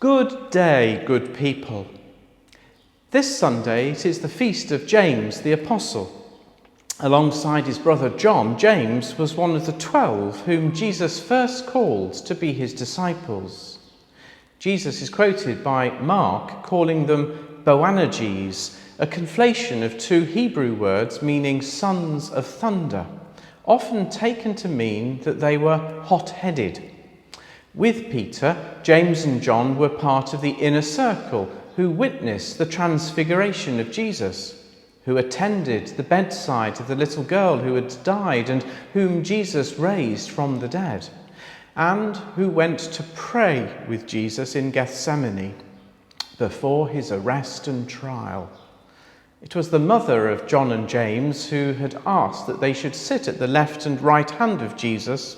Good day, good people. This Sunday it is the feast of James the Apostle. Alongside his brother John, James was one of the 12 whom Jesus first called to be his disciples. Jesus is quoted by Mark calling them Boanerges, a conflation of two Hebrew words meaning sons of thunder, often taken to mean that they were hot-headed. With Peter, James and John were part of the inner circle who witnessed the transfiguration of Jesus, who attended the bedside of the little girl who had died and whom Jesus raised from the dead, and who went to pray with Jesus in Gethsemane before his arrest and trial. It was the mother of John and James who had asked that they should sit at the left and right hand of Jesus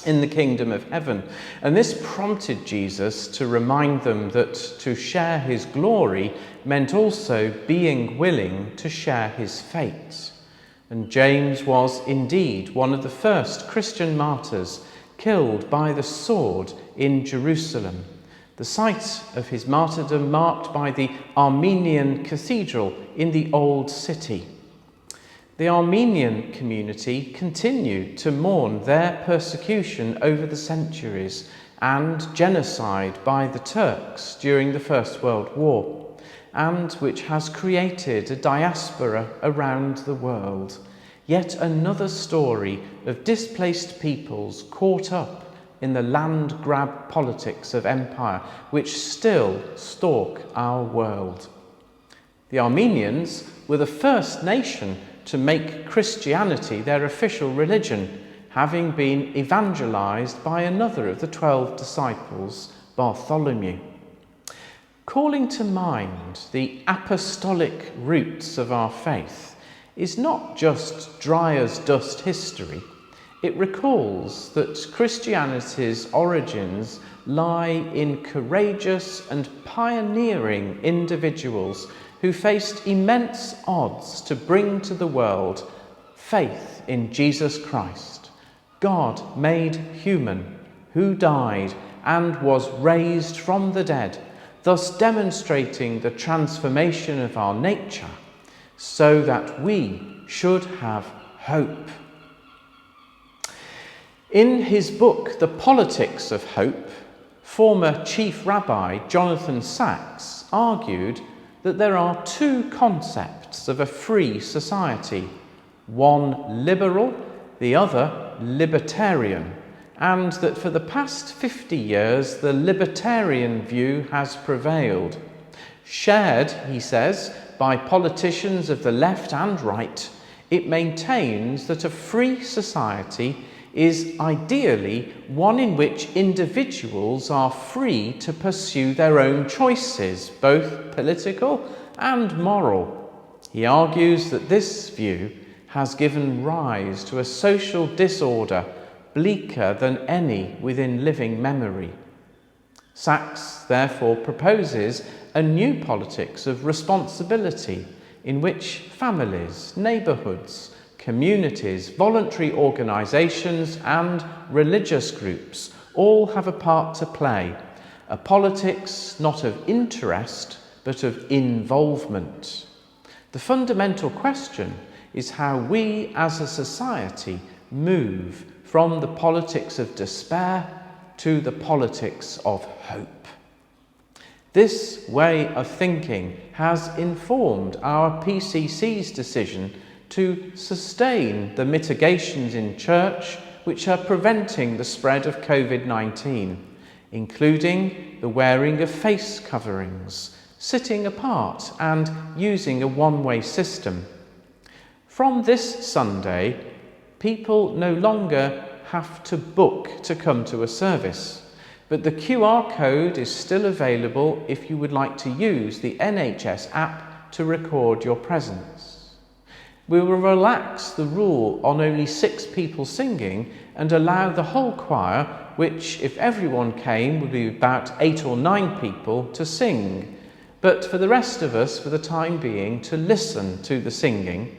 in the kingdom of heaven. And this prompted Jesus to remind them that to share his glory meant also being willing to share his fate. And James was indeed one of the first Christian martyrs killed by the sword in Jerusalem, the site of his martyrdom marked by the Armenian cathedral in the Old City. The Armenian community continued to mourn their persecution over the centuries and genocide by the Turks during the First World War, and which has created a diaspora around the world. Yet another story of displaced peoples caught up in the land-grab politics of empire, which still stalk our world. The Armenians were the first nation to make Christianity their official religion, having been evangelized by another of the 12 disciples, Bartholomew. Calling to mind the apostolic roots of our faith is not just dry as dust history. It recalls that Christianity's origins lie in courageous and pioneering individuals who faced immense odds to bring to the world faith in Jesus Christ, God made human, who died and was raised from the dead, thus demonstrating the transformation of our nature so that we should have hope. In his book, The Politics of Hope, former Chief Rabbi Jonathan Sacks argued that there are two concepts of a free society, one liberal, the other libertarian, and that for the past 50 years the libertarian view has prevailed. Shared, he says, by politicians of the left and right, it maintains that a free society is ideally one in which individuals are free to pursue their own choices, both political and moral. He argues that this view has given rise to a social disorder bleaker than any within living memory. Sacks therefore proposes a new politics of responsibility in which families, neighbourhoods, communities, voluntary organisations and religious groups all have a part to play, a politics not of interest but of involvement. The fundamental question is how we as a society move from the politics of despair to the politics of hope. This way of thinking has informed our PCC's decision to sustain the mitigations in church which are preventing the spread of COVID-19, including the wearing of face coverings, sitting apart and using a one-way system. From this Sunday, people no longer have to book to come to a service, but the QR code is still available if you would like to use the NHS app to record your presence. We will relax the rule on only 6 people singing and allow the whole choir, which if everyone came would be about 8 or 9 people, to sing, but for the rest of us for the time being to listen to the singing,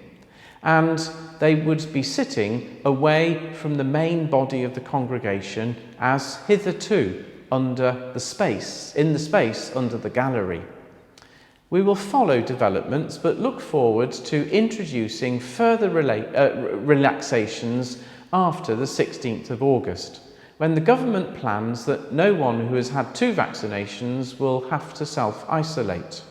and they would be sitting away from the main body of the congregation as hitherto, in the space under the gallery. We will follow developments but look forward to introducing further relaxations after the 16th of August, when the government plans that no one who has had 2 vaccinations will have to self-isolate.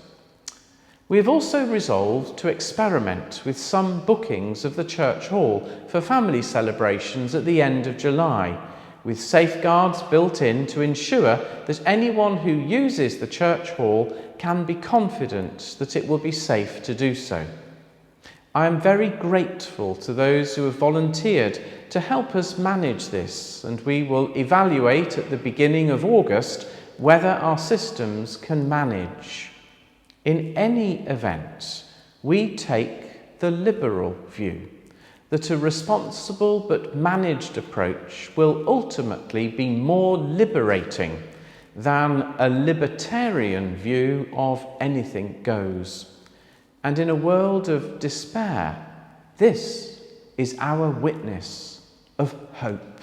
We have also resolved to experiment with some bookings of the church hall for family celebrations at the end of July, with safeguards built in to ensure that anyone who uses the church hall can be confident that it will be safe to do so. I am very grateful to those who have volunteered to help us manage this, and we will evaluate at the beginning of August whether our systems can manage. In any event, we take the liberal view that a responsible but managed approach will ultimately be more liberating than a libertarian view of anything goes. And in a world of despair, this is our witness of hope.